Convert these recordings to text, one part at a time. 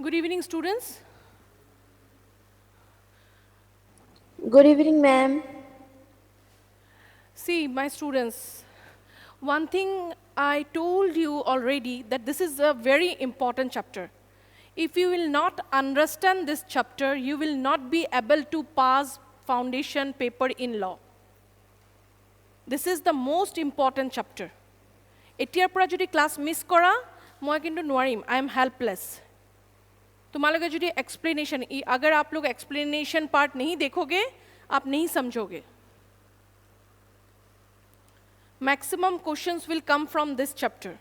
Good evening, students. Good evening, ma'am. See, my students, one thing I told you already that this is a very important chapter. If you will not understand this chapter, you will not be able to pass foundation paper in law. This is the most important chapter. এতিয়াৰ পৰা যদি class miss কৰা মই কিন্তু নোৱাৰিম I am helpless. तुम्हारे जो explanation अगर आप लोग एक्सप्लेनेशन पार्ट नहीं देखोगे आप नहीं समझोगे maximum questions will come from this chapter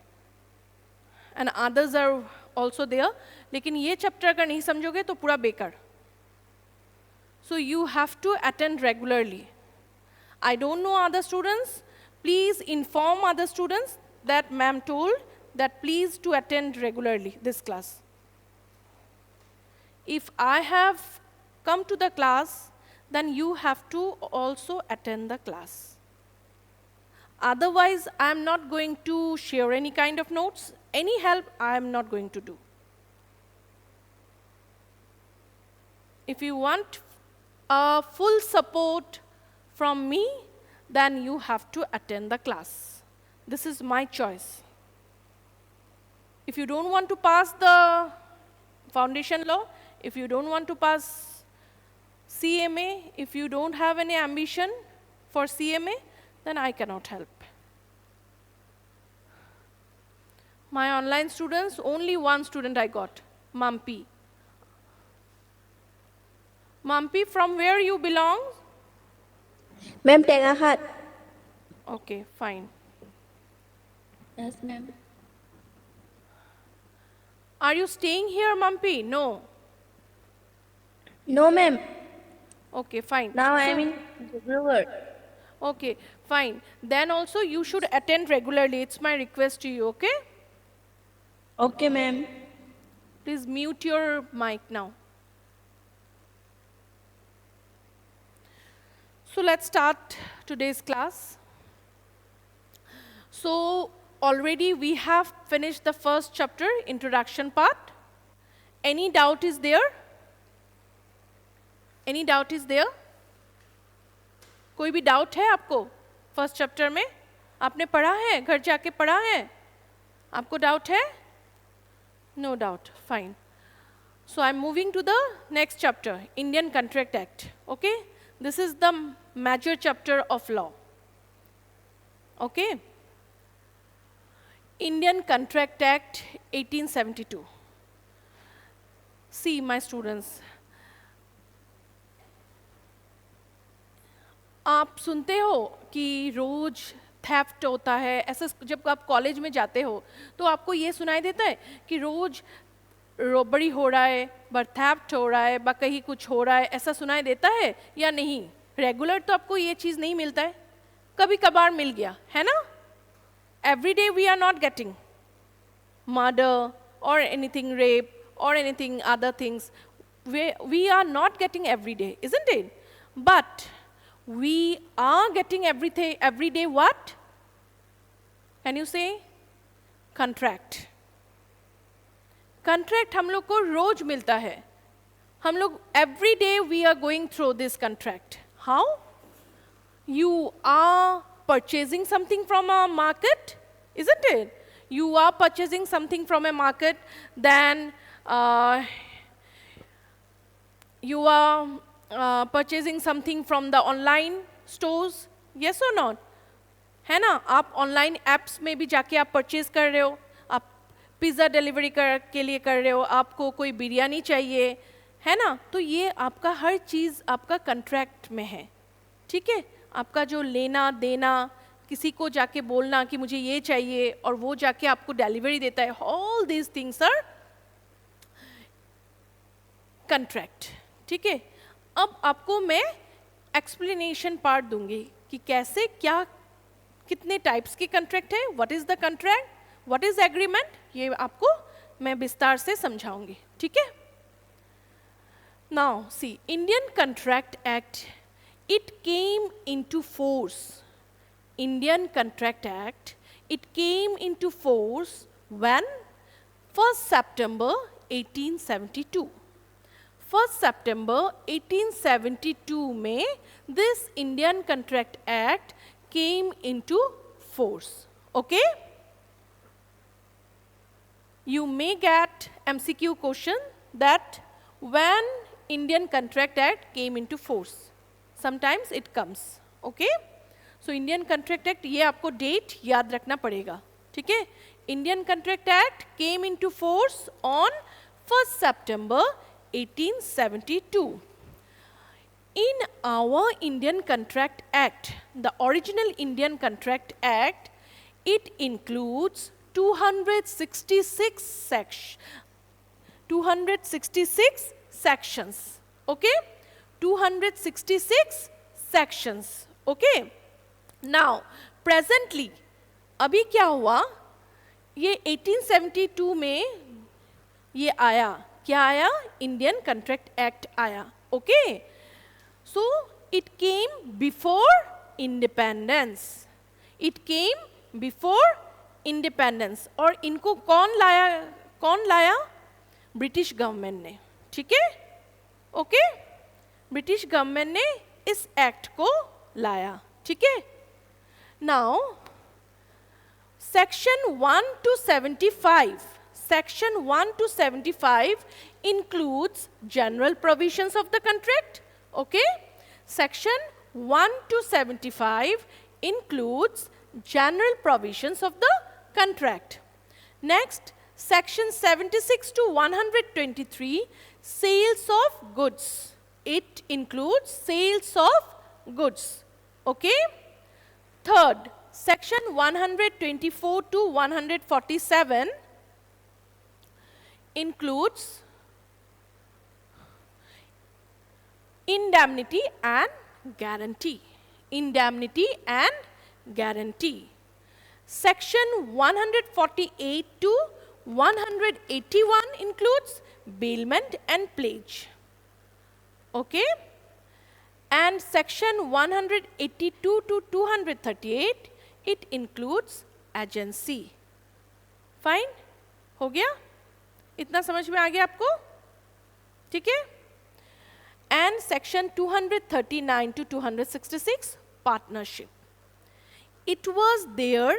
and others are also there लेकिन ये चैप्टर अगर नहीं समझोगे तो पूरा बेकार so you have to attend regularly I don't know other students please inform other students that ma'am told that please to attend regularly this class If I have come to the class, then you have to also attend the class. Otherwise, I am not going to share any kind of notes. Any help, I am not going to do. If you want a full support from me, then you have to attend the class. This is my choice. If you don't want to pass the foundation law, if you don't want to pass CMA, if you don't have any ambition for CMA, then I cannot help. My online students, only one student I got, Mampi. Mampi, from where you belong? Ma'am, Tengahad. Okay, fine. Yes, ma'am. Are you staying here, Mampi? No. No, ma'am. Okay, fine. Now I am in Dibrugarh. Okay, fine. Then also you should attend regularly. It's my request to you, okay? Okay, ma'am. Please mute your mic now. So let's start today's class. So already we have finished the first chapter, introduction part. Any doubt is there? Any doubt is there? कोई भी doubt है आपको first chapter में आपने पढ़ा है घर जाके पढ़ा है आपको डाउट है no doubt fine so I am moving to the next chapter Indian contract act okay this is the major chapter of law okay Indian contract act 1872 see my students आप सुनते हो कि रोज थेफ्ट होता है ऐसा जब आप कॉलेज में जाते हो तो आपको ये सुनाई देता है कि रोज रॉबरी हो रहा है बर थेफ्ट हो रहा है ब कहीं कुछ हो रहा है ऐसा सुनाई देता है या नहीं रेगुलर तो आपको ये चीज़ नहीं मिलता है कभी कभार मिल गया है ना every day we are not getting murder और एनीथिंग रेप और anything other things we are not getting every day isn't it but we are getting everything every day what can you say contract contract हम लोग को रोज मिलता है हम लोग every day we are going through this contract how you are purchasing something from a market isn't it you are purchasing something from a market then you are purchasing something from the online stores yes or not है ना आप online apps में भी जाके आप purchase कर रहे हो आप पिज़्ज़ा डिलीवरी के लिए कर रहे हो आपको कोई बिरयानी चाहिए है ना तो ये आपका हर चीज़ आपका कंट्रैक्ट में है ठीक है आपका जो लेना देना किसी को जाके बोलना कि मुझे ये चाहिए और वो जाके आपको डिलीवरी देता है all these things are contract ठीक है अब आपको मैं एक्सप्लेनेशन पार्ट दूंगी कि कैसे क्या कितने टाइप्स के कंट्रैक्ट है what is the contract what is agreement ये आपको मैं विस्तार से समझाऊंगी ठीक है now see Indian contract act it came into force Indian contract act it came into force when 1st September 1872. 1st September 1872 में this Indian Contract Act came into force. Okay? You may get MCQ question that when Indian Contract Act came into force. Sometimes it comes. Okay? So Indian Contract Act, ये आपको date याद रखना पड़ेगा. ठीक है? Indian Contract Act came into force on 1st September 1872. In our Indian Contract Act, the original Indian Contract Act, it includes 266 sections. Okay? 266 sections. Okay? Now, presently, अभी क्या हुआ? ये 1872 में ये आया. क्या आया? Indian Contract Act आया. Okay? So, it came before independence. It came before independence. और इनको कौन लाया? ब्रिटिश गवर्नमेंट ने. ठीक है? ओके? ब्रिटिश गवर्नमेंट ने इस एक्ट को लाया. ठीक है? Now, Section 1 to 75. Section 1 to 75 includes general provisions of the contract. Okay? Section 1 to 75 includes general provisions of the contract. Next, Section 76 to 123, sales of goods. It includes sales of goods. Okay? Third, Section 124 to 147 includes indemnity and guarantee. Indemnity and guarantee. Section 148 to 181 includes bailment and pledge. Okay? And Section 182 to 238, it includes agency. Fine? हो गया? इतना समझ में आ गया आपको? ठीक है? And Section 239 to 266, partnership. It was there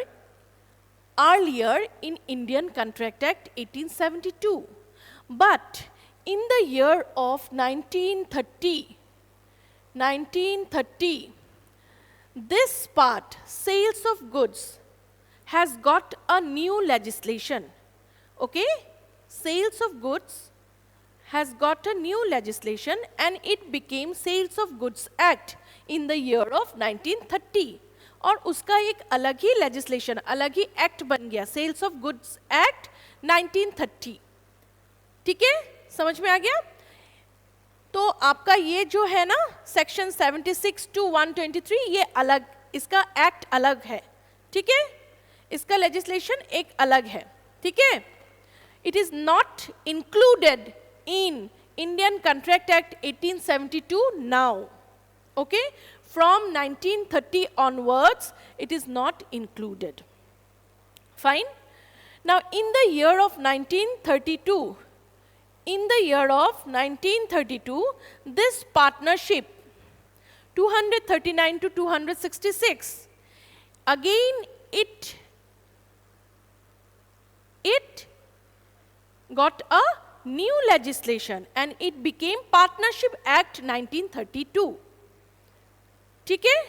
earlier in Indian Contract Act 1872. But in the year of 1930, this part, sales of goods, has got a new legislation. Okay? Sales of goods has got a new legislation and it became Sales of Goods Act in the year of 1930. और उसका एक अलग ही legislation, अलग ही act बन गया, Sales of Goods Act 1930. ठीक है? समझ में आ गया? तो आपका ये जो है ना सेक्शन 76 टू 123 ये अलग, इसका एक्ट अलग है. ठीक है? इसका लेजिस्लेशन एक अलग है. ठीक है? It is not included in Indian contract act 1872 now. Okay? From 1930 onwards it is not included. Fine? Now in the year of 1932, in the year of 1932, this partnership 239 to 266, again it got a new legislation and it became Partnership Act 1932. ठीक है?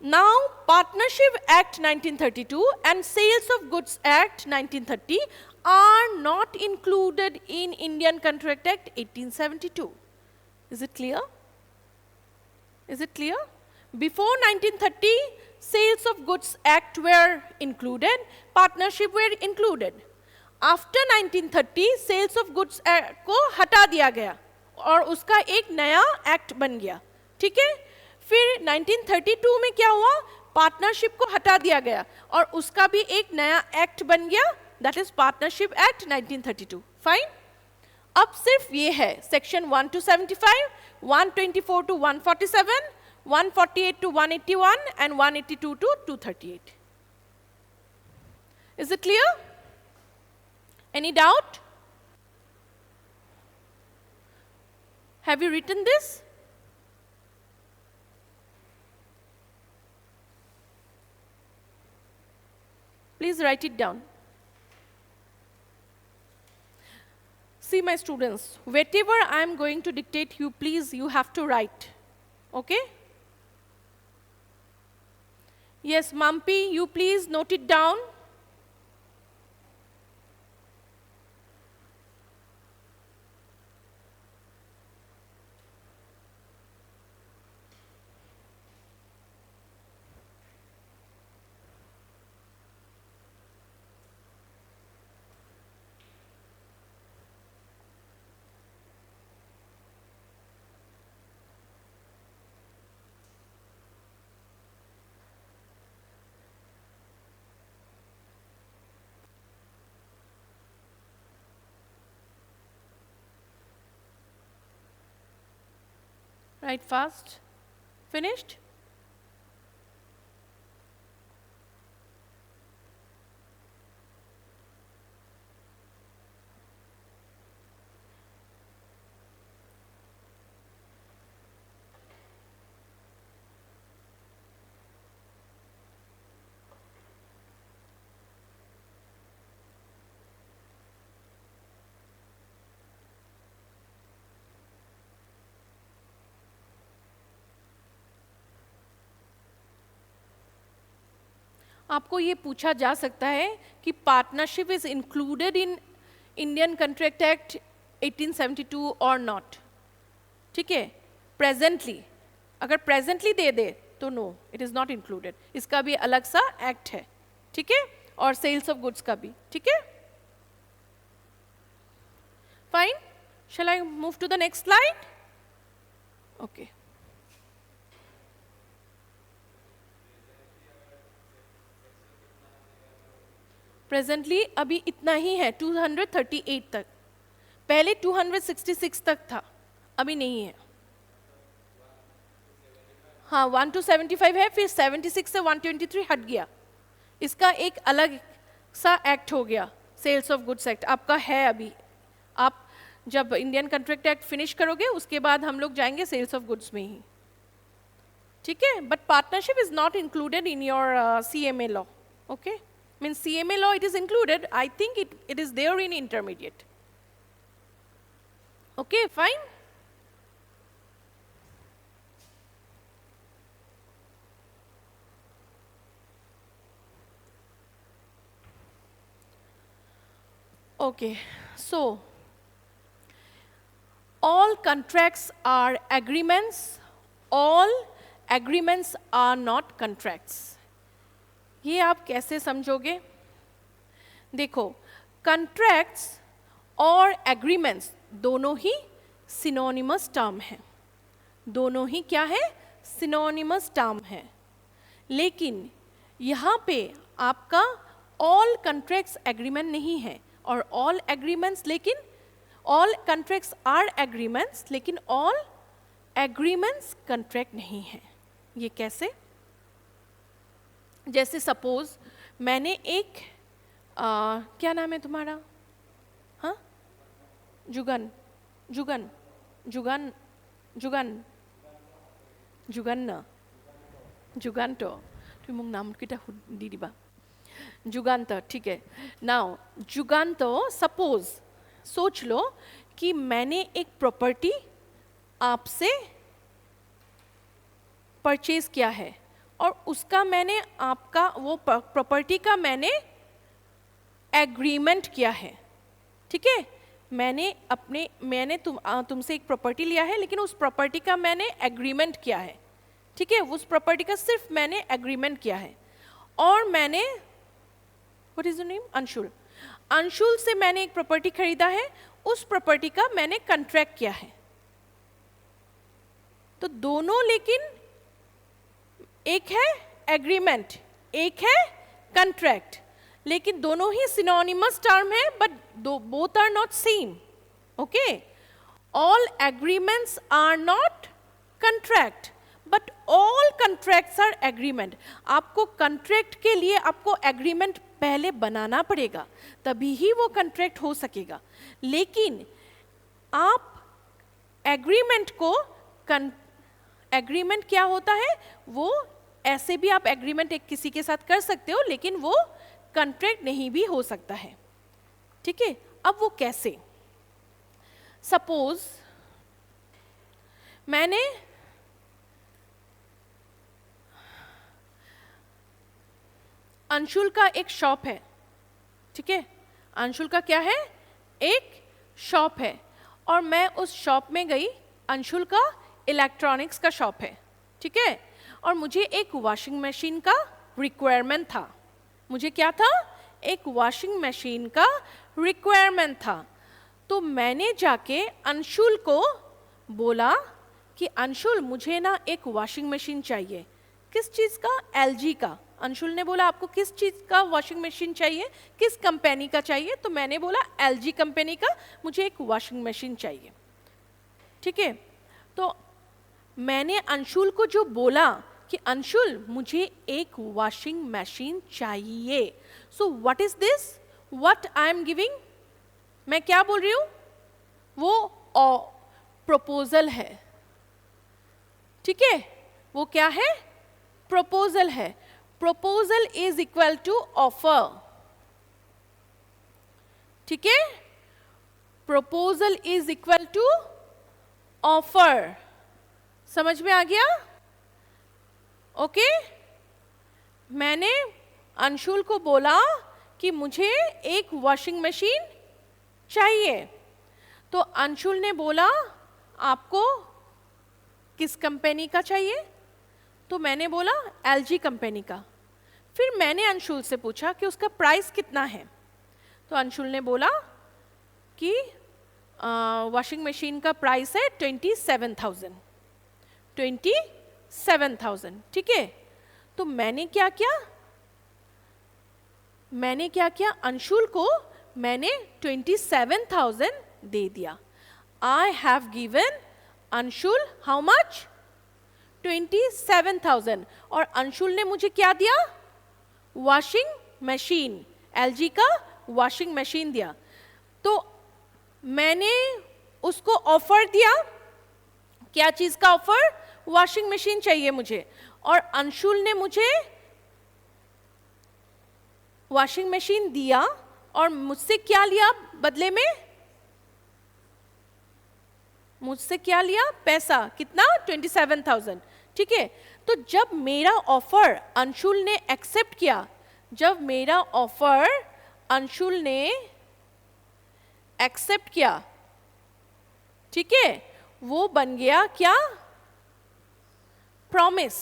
Now Partnership Act 1932 and Sales of Goods Act 1930 are not included in Indian Contract Act 1872. Is it clear? Is it clear? Before 1930, Sales of Goods Act were included, partnership were included. After 1930, Sales of Goods Act को हटा दिया गया और उसका एक नया act बन गया. ठीक है? फिर 1932 में क्या हुआ? पार्टनरशिप को हटा दिया गया और उसका भी एक नया एक्ट बन गया, that is Partnership Act 1932. Fine? अब सिर्फ ये है section 1 to 75, 124 to 147, 148 to 181 and 182 to 238. Is it clear? Any doubt? Have you written this? Please write it down. See, my students, whatever I am going to dictate you, please, you have to write. Okay? Yes, Mampi, you please note it down. Write fast. Finished? आपको ये पूछा जा सकता है कि partnership is included in Indian contract act 1872 और not. ठीक है, प्रेजेंटली, अगर प्रेजेंटली दे दे तो no, it is not included. इसका भी अलग सा एक्ट है. ठीक है, और सेल्स ऑफ गुड्स का भी. ठीक है, fine. Shall I move to the next slide? Okay. Presently अभी इतना ही है, 238 तक. पहले 266 तक था, अभी नहीं है. हाँ, 1 to 75 है, फिर 76 से 123 हट गया. इसका एक अलग सा एक्ट हो गया, सेल्स ऑफ गुड्स एक्ट आपका है अभी. आप जब इंडियन कंट्रैक्ट एक्ट फिनिश करोगे उसके बाद हम लोग जाएंगे सेल्स ऑफ गुड्स में ही. ठीक है, but partnership is not included in your CMA law. Okay, means CMA law it is included. I think it is there in intermediate. Okay, fine. Okay, so all contracts are agreements. All agreements are not contracts. ये आप कैसे समझोगे? देखो, कंट्रैक्ट्स और agreements दोनों ही synonymous term हैं. दोनों ही क्या है? सिनोनिमस टर्म है. लेकिन यहाँ पे आपका ऑल कंट्रैक्ट्स एग्रीमेंट नहीं है और ऑल एग्रीमेंट्स, लेकिन ऑल कंट्रैक्ट्स आर एग्रीमेंट्स, लेकिन ऑल एग्रीमेंट्स कंट्रैक्ट नहीं है. ये कैसे? जैसे सपोज मैंने एक क्या नाम है तुम्हारा? हाँ, जुगन जुगन जुगन जुगन जुगन्न जुगान्त. तुम मुग नाम किटा दी दिबा. जुगान्त. ठीक है. नाउ जुगान्त, सपोज सोच लो कि मैंने एक प्रॉपर्टी आपसे परचेज किया है और उसका मैंने आपका वो प्रॉपर्टी का मैंने एग्रीमेंट किया है. ठीक है, मैंने तुमसे एक प्रॉपर्टी लिया है, लेकिन उस प्रॉपर्टी का मैंने एग्रीमेंट किया है. ठीक है, उस प्रॉपर्टी का सिर्फ मैंने एग्रीमेंट किया है. और मैंने, what is the name? Anshul. Anshul से मैंने एक प्रॉपर्टी खरीदा है, उस प्रॉपर्टी का मैंने कॉन्ट्रैक्ट किया है. तो दोनों, लेकिन एक है एग्रीमेंट, एक है कॉन्ट्रैक्ट, लेकिन दोनों ही सिनोनिमस टर्म है, but both are not same. Okay, all agreements are not contract, but all contracts are agreement. आपको कॉन्ट्रैक्ट के लिए आपको एग्रीमेंट पहले बनाना पड़ेगा, तभी ही वो कॉन्ट्रैक्ट हो सकेगा. लेकिन आप एग्रीमेंट को एग्रीमेंट क्या होता है, वो ऐसे भी आप एग्रीमेंट एक किसी के साथ कर सकते हो, लेकिन वो कॉन्ट्रैक्ट नहीं भी हो सकता है, ठीक है। अब वो कैसे, सपोज मैंने अंशुल का एक शॉप है, ठीक है, अंशुल का क्या है, एक शॉप है, और मैं उस शॉप में गई, अंशुल का इलेक्ट्रॉनिक्स का शॉप है, ठीक है, और मुझे एक वॉशिंग मशीन का रिक्वायरमेंट था, मुझे क्या था, एक वॉशिंग मशीन का रिक्वायरमेंट था। तो मैंने जाके अंशुल को बोला कि अंशुल मुझे ना एक वॉशिंग मशीन चाहिए, किस चीज़ का, एलजी का। अंशुल ने बोला आपको किस चीज़ का वॉशिंग मशीन चाहिए, किस कंपनी का चाहिए, तो मैंने बोला एलजी कंपनी का मुझे एक वॉशिंग मशीन चाहिए, ठीक है। तो मैंने अंशुल को जो बोला कि अंशुल मुझे एक वॉशिंग मशीन चाहिए, so what is this, what I am giving, मैं क्या बोल रही हूँ, वो प्रपोजल है, ठीक है, वो क्या है, प्रपोजल है। Proposal is equal to offer, ठीक है, proposal is equal to offer, समझ में आ गया, ओके। मैंने अंशुल को बोला कि मुझे एक वॉशिंग मशीन चाहिए, तो अंशुल ने बोला आपको किस कंपनी का चाहिए, तो मैंने बोला एलजी कंपनी का। फिर मैंने अंशुल से पूछा कि उसका प्राइस कितना है, तो अंशुल ने बोला कि वॉशिंग मशीन का प्राइस है 27,000, 27,000, ठीक है। तो मैंने क्या किया, अंशुल को मैंने 27,000 दे दिया। I have given Anshul how much, 27,000, और अंशुल ने मुझे क्या दिया, वॉशिंग मशीन, एलजी का वॉशिंग मशीन दिया। तो मैंने उसको ऑफर दिया, क्या चीज का ऑफर, वॉशिंग मशीन चाहिए मुझे, और अंशुल ने मुझे वॉशिंग मशीन दिया और मुझसे क्या लिया बदले में, मुझसे क्या लिया, पैसा, कितना, 27,000, ठीक है। तो जब मेरा ऑफर अंशुल ने एक्सेप्ट किया, जब मेरा ऑफर अंशुल ने एक्सेप्ट किया, ठीक है, वो बन गया क्या, प्रॉमिस,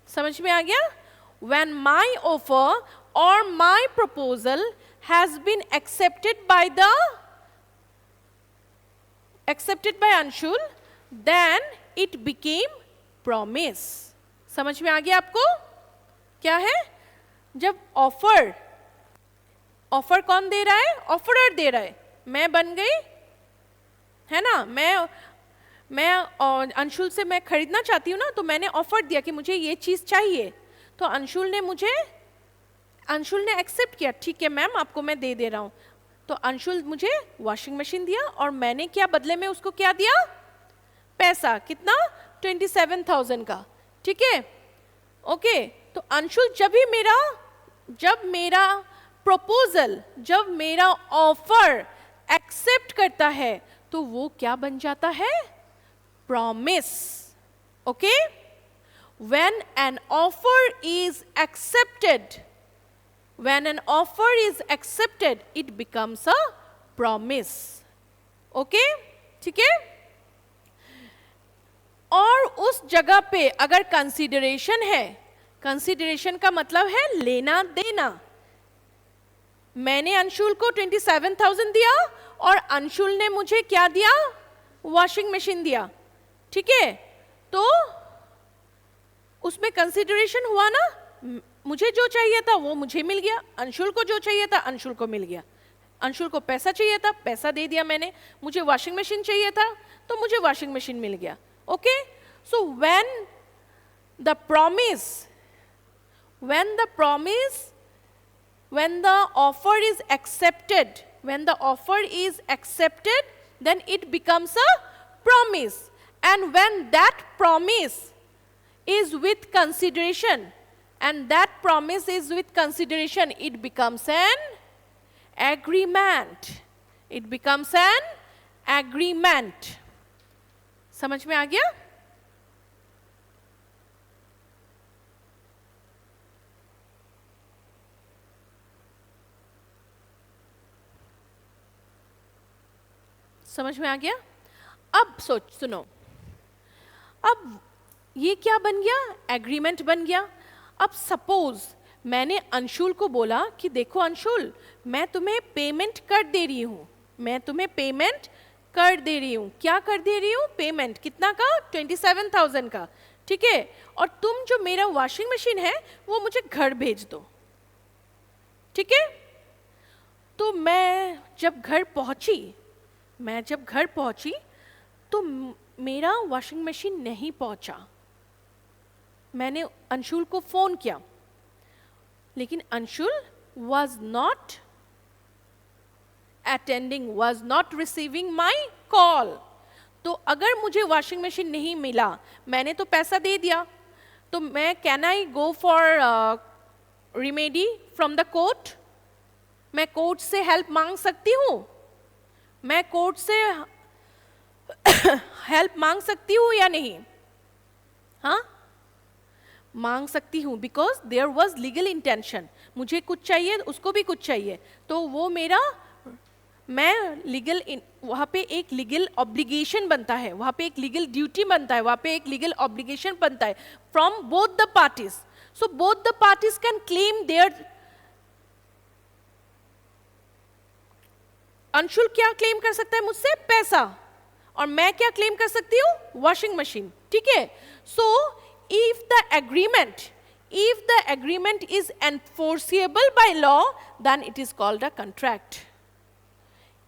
समझ में आ गया। When my offer or my proposal has been accepted by Anshul, then it became promise. समझ में आ गया आपको, क्या है, जब ऑफर कौन दे रहा है, ऑफरर दे रहा है, मैं बन गई, है ना, मैं अंशुल से मैं खरीदना चाहती हूँ ना, तो मैंने ऑफर दिया कि मुझे ये चीज़ चाहिए, तो अंशुल ने एक्सेप्ट किया, ठीक है मैम आपको मैं दे रहा हूँ। तो अंशुल मुझे वॉशिंग मशीन दिया और मैंने क्या बदले में उसको क्या दिया, पैसा, कितना, 27,000 का, ठीक है, ओके। तो अंशुल जब मेरा प्रपोजल, जब मेरा ऑफर एक्सेप्ट करता है, तो वो क्या बन जाता है, promise, okay. When an offer is accepted, it becomes a promise, okay, ठीक है। और उस जगह पे अगर कंसीडरेशन है, कंसीडरेशन का मतलब है लेना देना, मैंने अंशुल को 27,000 दिया और अंशुल ने मुझे क्या दिया, वॉशिंग मशीन दिया, ठीक है। तो उसमें कंसीडरेशन हुआ ना, मुझे जो चाहिए था वो मुझे मिल गया, अंशुल को जो चाहिए था अंशुल को मिल गया, अंशुल को पैसा चाहिए था, पैसा दे दिया मैंने, मुझे वॉशिंग मशीन चाहिए था तो मुझे वॉशिंग मशीन मिल गया, okay. So when the offer is accepted, then it becomes a promise, and when that promise is with consideration, and that promise is with consideration, it becomes an agreement. It becomes an agreement. समझ में आ गया? समझ में आ गया? अब सुनो, अब ये क्या बन गया? एग्रीमेंट बन गया. अब सपोज मैंने अंशुल को बोला कि देखो अंशुल, मैं तुम्हें पेमेंट कर दे रही हूं, मैं तुम्हें पेमेंट कर दे रही हूं. क्या कर दे रही हूं? पेमेंट. कितना का? 27,000 का. ठीक है, और तुम जो मेरा वॉशिंग मशीन है वो मुझे घर भेज दो. ठीक है, तो मैं जब घर पहुंची तो मेरा वॉशिंग मशीन नहीं पहुंचा. मैंने अंशुल को फोन किया, लेकिन Anshul was not attending, was not receiving my call. तो अगर मुझे वॉशिंग मशीन नहीं मिला, मैंने तो पैसा दे दिया, तो मैं can I go for remedy from the court? मैं कोर्ट से हेल्प मांग सकती हूँ? मैं कोर्ट से हेल्प मांग सकती हूँ या नहीं? हाँ, मांग सकती हूँ, because there was legal intention. मुझे कुछ चाहिए, उसको भी कुछ चाहिए, तो वो मेरा, मैं लीगल, वहाँ पे एक लीगल ऑब्लिगेशन बनता है, वहाँ पे एक लीगल ड्यूटी बनता है, वहाँ पे एक लीगल ऑब्लिगेशन बनता है from both the parties. So both the parties can claim there. Anshul क्या क्लेम कर सकता है मुझसे? पैसा. और मैं क्या क्लेम कर सकती हूँ? Washing machine. ठीक है, सो if the agreement is enforceable by law, then it is called a contract.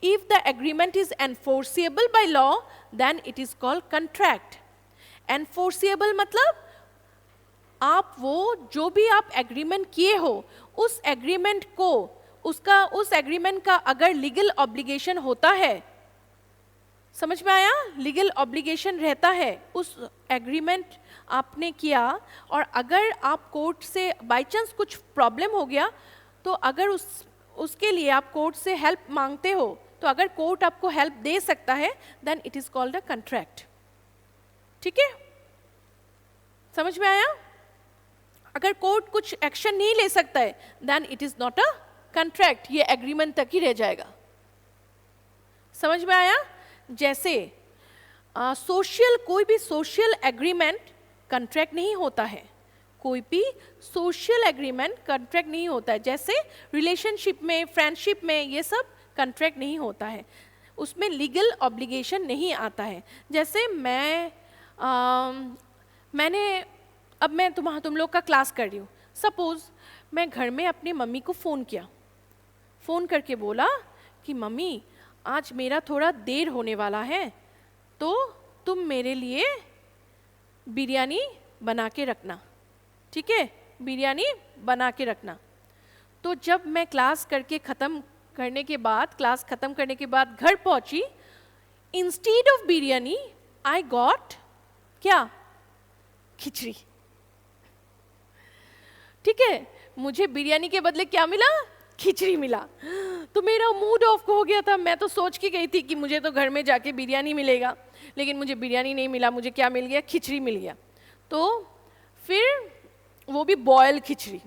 If the agreement is enforceable by law, then it is called contract. Enforceable मतलब आप वो जो भी आप एग्रीमेंट किए हो, उस एग्रीमेंट को, उस एग्रीमेंट का अगर लीगल ऑब्लिगेशन होता है, समझ में आया? लीगल ऑब्लिगेशन रहता है, उस एग्रीमेंट आपने किया, और अगर आप कोर्ट से बाय चांस कुछ प्रॉब्लम हो गया, तो अगर उसके लिए आप कोर्ट से हेल्प मांगते हो, तो अगर कोर्ट आपको हेल्प दे सकता है, then it is called a contract. ठीक है, समझ में आया? अगर कोर्ट कुछ एक्शन नहीं ले सकता है, then it is not a contract, ये एग्रीमेंट तक ही रह जाएगा. समझ में आया? जैसे कोई भी सोशल एग्रीमेंट कंट्रैक्ट नहीं होता है, कोई भी सोशल एग्रीमेंट कंट्रैक्ट नहीं होता है. जैसे रिलेशनशिप में, फ्रेंडशिप में, ये सब कंट्रैक्ट नहीं होता है, उसमें लीगल ऑब्लिगेशन नहीं आता है. जैसे मैं तुम लोग का क्लास कर रही हूँ. सपोज मैं घर में अपनी मम्मी को फ़ोन किया, फ़ोन करके बोला कि मम्मी आज मेरा थोड़ा देर होने वाला है, तो तुम मेरे लिए बिरयानी बना के रखना. ठीक है, बिरयानी बना के रखना. तो जब मैं क्लास ख़त्म करने के बाद घर पहुंची, instead of biryani I got क्या? खिचड़ी. ठीक है, मुझे बिरयानी के बदले क्या मिला? खिचड़ी मिला. तो मेरा मूड ऑफ हो गया था. मैं तो सोच के गई थी कि मुझे तो घर में जाके बिरयानी मिलेगा, लेकिन मुझे बिरयानी नहीं मिला. मुझे क्या मिल गया? खिचड़ी मिल गया. तो फिर वो भी बॉयल खिचड़ी.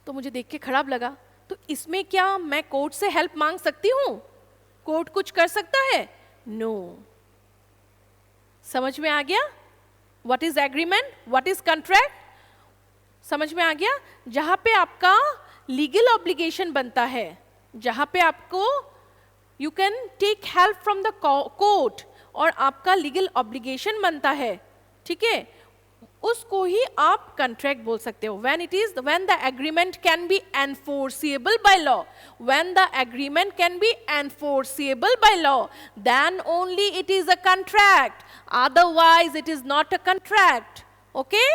तो मुझे देख के खराब लगा. तो इसमें क्या मैं कोर्ट से हेल्प मांग सकती हूँ? कोर्ट कुछ कर सकता है? नो. समझ में आ गया? What is agreement, what is contract? समझ में आ गया? जहां पे आपका लीगल ऑब्लिगेशन बनता है, जहां पे आपको you can take help from the court, और आपका लीगल ऑब्लिगेशन बनता है, ठीक है, उसको ही आप कॉन्ट्रैक्ट बोल सकते हो. when the agreement can be enforceable by law, when the agreement can be enforceable by law, then only it is a contract. Otherwise it is not a contract. Okay,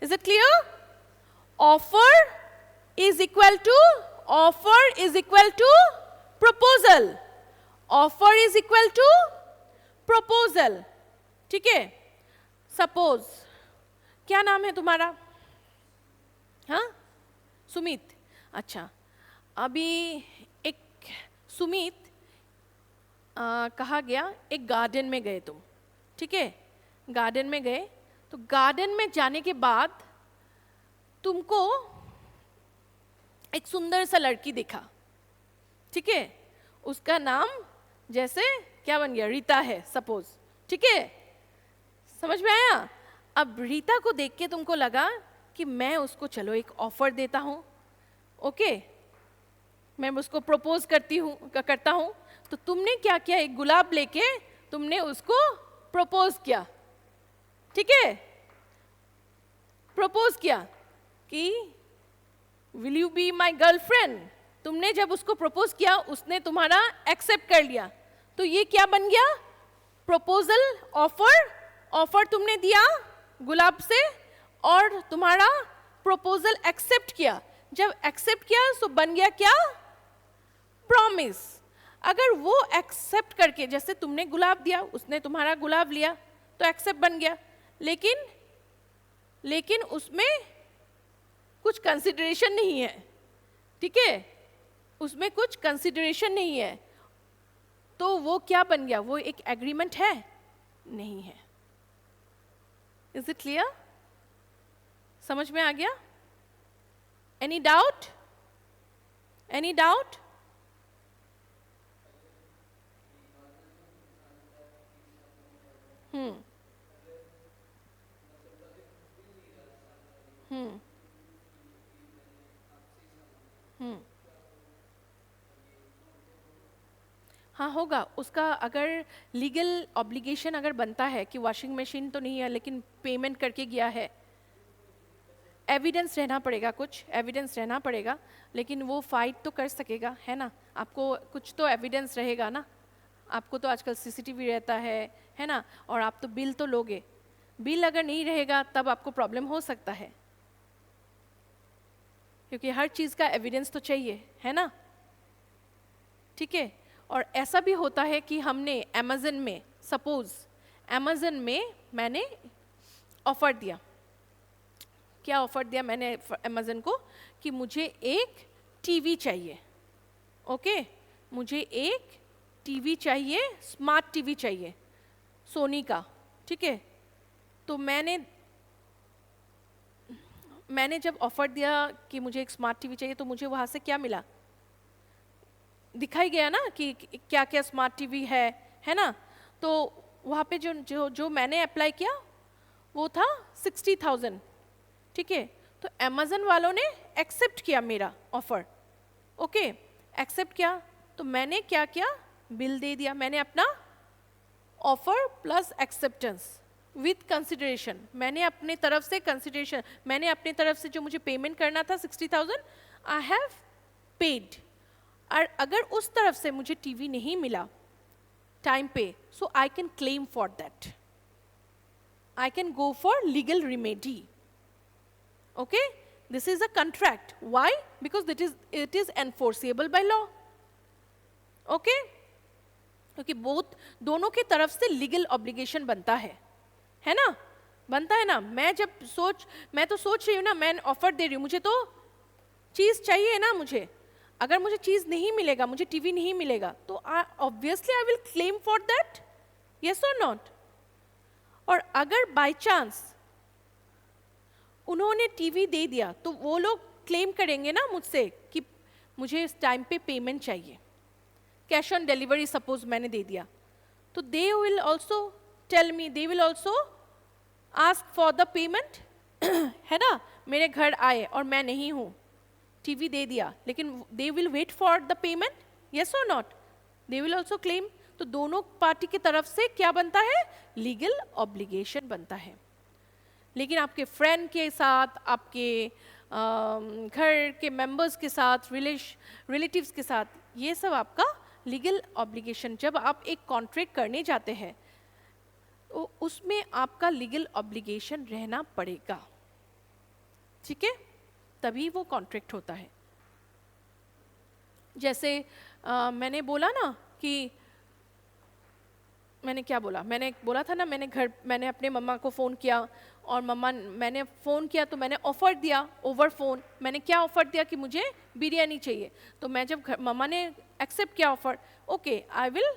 is it clear? offer is equal to proposal. Offer is equal to proposal, ठीक है। Suppose, क्या नाम है तुम्हारा? हाँ, सुमित। अच्छा, अभी एक सुमित कहा गया, एक गार्डन में गए तुम, ठीक है। गार्डन में गए, तो गार्डन में जाने के बाद तुमको एक सुंदर सा लड़की दिखा, ठीक है। उसका नाम जैसे क्या बन गया, रीता है सपोज, ठीक है। समझ में आया? अब रीता को देख के तुमको लगा कि मैं उसको चलो एक ऑफर देता हूँ, ओके, मैं उसको प्रपोज करता हूँ। तो तुमने क्या किया, एक गुलाब लेके तुमने उसको प्रपोज किया, ठीक है। प्रपोज किया कि will you be my girlfriend. तुमने जब उसको प्रपोज किया, उसने तुम्हारा एक्सेप्ट कर लिया, तो ये क्या बन गया, प्रपोजल, ऑफर। ऑफर तुमने दिया गुलाब से और तुम्हारा प्रपोजल एक्सेप्ट किया। जब एक्सेप्ट किया तो बन गया क्या, प्रॉमिस। अगर वो एक्सेप्ट करके, जैसे तुमने गुलाब दिया, उसने तुम्हारा गुलाब लिया, तो एक्सेप्ट बन गया। लेकिन उसमें कुछ कंसिडरेशन नहीं है, ठीक है, उसमें कुछ कंसिडरेशन नहीं है, तो वो क्या बन गया, वो एक एग्रीमेंट है, नहीं है। Is it clear? समझ में आ गया? Any doubt? Any doubt? हाँ होगा उसका। अगर लीगल ऑब्लिगेशन अगर बनता है कि वॉशिंग मशीन तो नहीं है लेकिन पेमेंट करके गया है, एविडेंस रहना पड़ेगा, कुछ एविडेंस रहना पड़ेगा, लेकिन वो फाइट तो कर सकेगा, है ना। आपको कुछ तो एविडेंस रहेगा ना, आपको तो आजकल सीसीटीवी रहता है ना, और आप तो बिल तो लोगे। बिल अगर नहीं रहेगा तब आपको प्रॉब्लम हो सकता है, क्योंकि हर चीज़ का एविडेंस तो चाहिए, है ना, ठीक है। और ऐसा भी होता है कि हमने अमेज़न में, सपोज अमेज़न में मैंने ऑफ़र दिया, क्या ऑफ़र दिया मैंने अमेज़न को, कि मुझे एक टीवी चाहिए, ओके, मुझे एक टीवी चाहिए, स्मार्ट टीवी चाहिए सोनी का, ठीक है। तो मैंने जब ऑफ़र दिया कि मुझे एक स्मार्ट टीवी चाहिए, तो मुझे वहाँ से क्या मिला, दिखाई गया ना कि क्या क्या स्मार्ट टीवी है ना। तो वहाँ पे जो मैंने अप्लाई किया वो था 60,000, ठीक है। तो अमेज़न वालों ने एक्सेप्ट किया मेरा ऑफ़र, ओके, एक्सेप्ट किया। तो मैंने क्या किया, बिल दे दिया, मैंने अपना offer plus acceptance with consideration, मैंने अपनी तरफ से कंसिडरेशन, मैंने अपनी तरफ से जो मुझे पेमेंट करना था 60,000, आई हैव पेड। और अगर उस तरफ से मुझे टीवी नहीं मिला टाइम पे, so I can claim for that, I can go for legal remedy, okay. This is a contract, why, because it is enforceable by law, okay. क्योंकि दोनों की तरफ से लीगल ऑब्लिगेशन बनता है ना, बनता है ना। मैं तो सोच रही हूँ ना, मैं ऑफर दे रही हूँ, मुझे तो चीज़ चाहिए ना, मुझे अगर मुझे चीज़ नहीं मिलेगा, मुझे टीवी नहीं मिलेगा, तो obviously I will claim for that, yes और नॉट। और अगर बाय चांस उन्होंने टीवी दे दिया, तो वो लोग क्लेम करेंगे ना मुझसे कि मुझे इस टाइम पे पेमेंट चाहिए, कैश ऑन डिलीवरी सपोज मैंने दे दिया, तो they will also tell me, they will also ask for the payment, है ना। मेरे घर आए और मैं नहीं हूँ, टीवी दे दिया, लेकिन they will wait for the payment, yes और not, they will also claim. तो दोनों पार्टी की तरफ से क्या बनता है, लीगल ऑब्लिगेशन बनता है। लेकिन आपके फ्रेंड के साथ, आपके घर के मेंबर्स के साथ, रिलेटिव्स के साथ, ये सब आपका लीगल ऑब्लिगेशन, जब आप एक कॉन्ट्रैक्ट करने जाते हैं तो उसमें आपका लीगल ऑब्लिगेशन रहना पड़ेगा, ठीक है, तभी वो कॉन्ट्रैक्ट होता है। जैसे मैंने बोला ना कि मैंने क्या बोला, मैंने बोला था ना, मैंने अपने मम्मा को फ़ोन किया और मैंने फ़ोन किया तो मैंने ऑफ़र दिया ओवर फ़ोन। मैंने क्या ऑफ़र दिया कि मुझे बिरयानी चाहिए। तो मैं जब मम्मा ने एक्सेप्ट किया offer, okay I will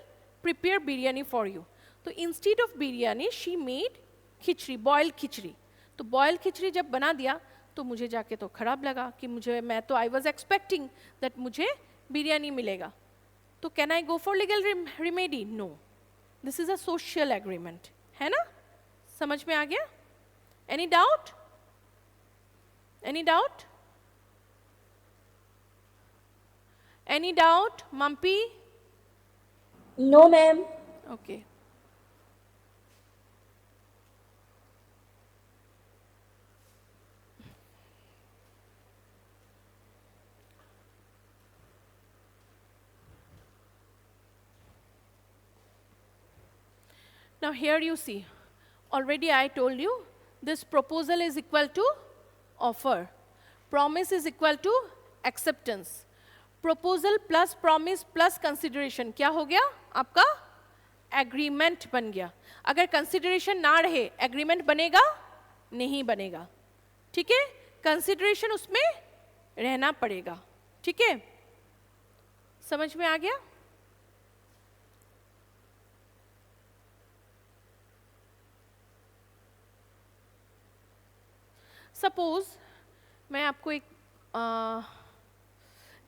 prepare biryani for you. तो instead of biryani she made khichdi, boiled khichdi. तो बॉयल्ड खिचड़ी जब बना दिया तो मुझे जाके तो ख़राब लगा कि मैं तो आई वॉज एक्सपेक्टिंग दैट मुझे बिरयानी मिलेगा। तो can I go for legal remedy? No, this is a social agreement, है ना? समझ में आ गया? Any doubt? Any doubt? Any doubt मम्पी? No, ma'am. Okay, now here you see, already I told you this proposal is equal to offer, promise is equal to acceptance, proposal plus promise plus consideration क्या हो गया आपका? Agreement बन गया। अगर consideration ना रहे एग्रीमेंट बनेगा? नहीं बनेगा, ठीक है? कंसिडरेशन उसमें रहना पड़ेगा, ठीक है? समझ में आ गया? सपोज मैं आपको एक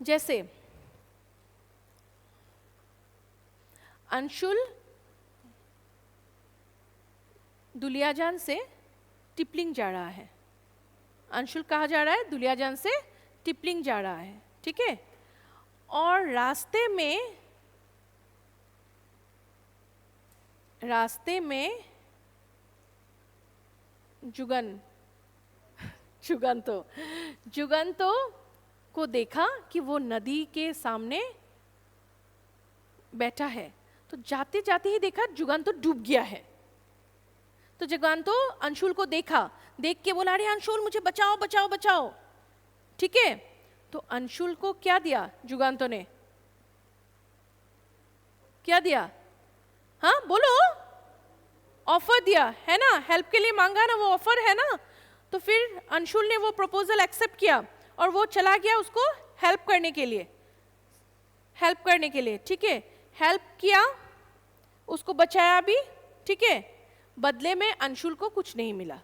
जैसे अंशुल दुलियाजान से टिपलिंग जा रहा है। अंशुल कहाँ जा रहा है? दुलियाजान से टिपलिंग जा रहा है, ठीक है? और रास्ते में जुगंतो को देखा कि वो नदी के सामने बैठा है। तो जाते जाते ही देखा जुगंतो डूब गया है। तो जुगंतो अंशुल को देखा, देख के बोला अरे अंशुल मुझे बचाओ बचाओ बचाओ, ठीक है? तो अंशुल को क्या दिया जुगंतो ने? क्या दिया? हाँ बोलो, ऑफर दिया है ना, हेल्प के लिए मांगा ना, वो ऑफर है ना। तो फिर अंशुल ने वो प्रपोजल एक्सेप्ट किया और वो चला गया उसको हेल्प करने के लिए, ठीक है? हेल्प किया, उसको बचाया भी, ठीक है? बदले में अंशुल को कुछ नहीं मिला।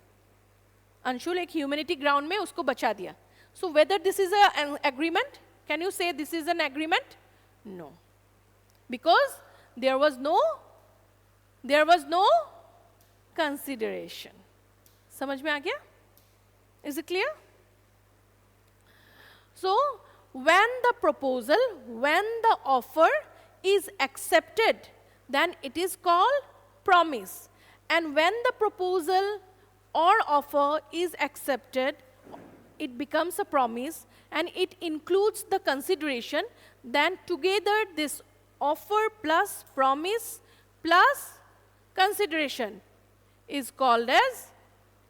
अंशुल एक ह्यूमैनिटी ग्राउंड में उसको बचा दिया। So whether this is an agreement? Can you say this is an agreement? No, because there was no consideration. समझ में आ गया? Is it clear? So when the offer is accepted, then it is called promise. And when the proposal or offer is accepted, it becomes a promise and it includes the consideration. Then together this offer plus promise plus consideration is called as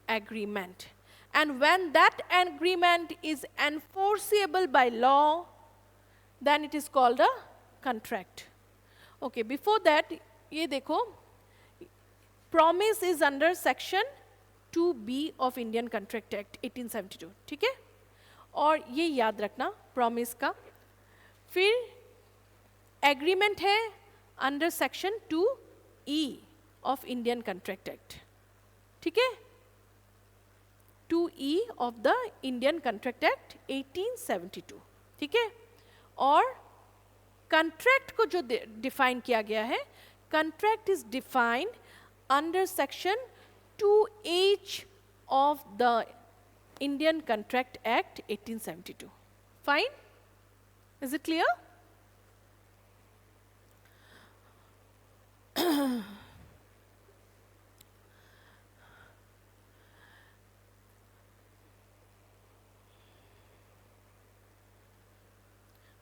agreement. And when that agreement is enforceable by law, then it is called a contract. Okay, before that, ये देखो, promise is under section 2B of Indian Contract Act 1872, ठीक है? और ये याद रखना promise का। फिर agreement है under section 2E of Indian Contract Act, ठीक है? 2E of the Indian Contract Act 1872, ठीक है? और कंट्रैक्ट को जो डिफाइन किया गया है, contract is defined under section 2H of the Indian Contract Act 1872. Fine? Is it clear?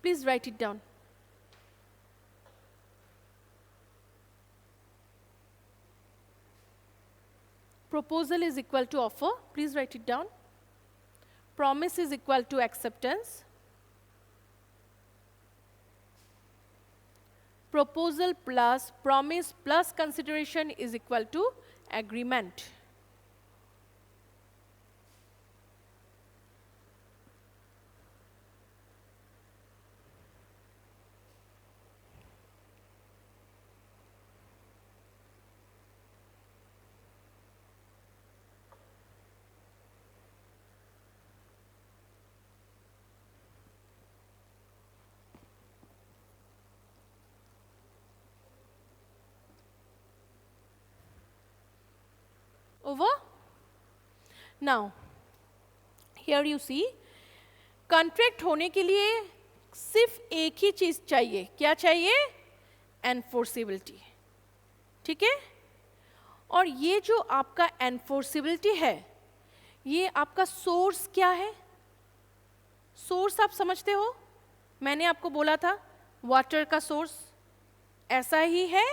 Please write it down. Proposal is equal to offer. Please write it down. Promise is equal to acceptance. proposal plus promise plus consideration is equal to agreement. Over? Now, here you see, contract होने के लिए सिर्फ एक ही चीज चाहिए. क्या चाहिए? Enforceability. ठीक है? और ये जो आपका एनफोर्सेबिलिटी है, ये आपका सोर्स क्या है? सोर्स आप समझते हो? मैंने आपको बोला था वाटर का सोर्स. ऐसा ही है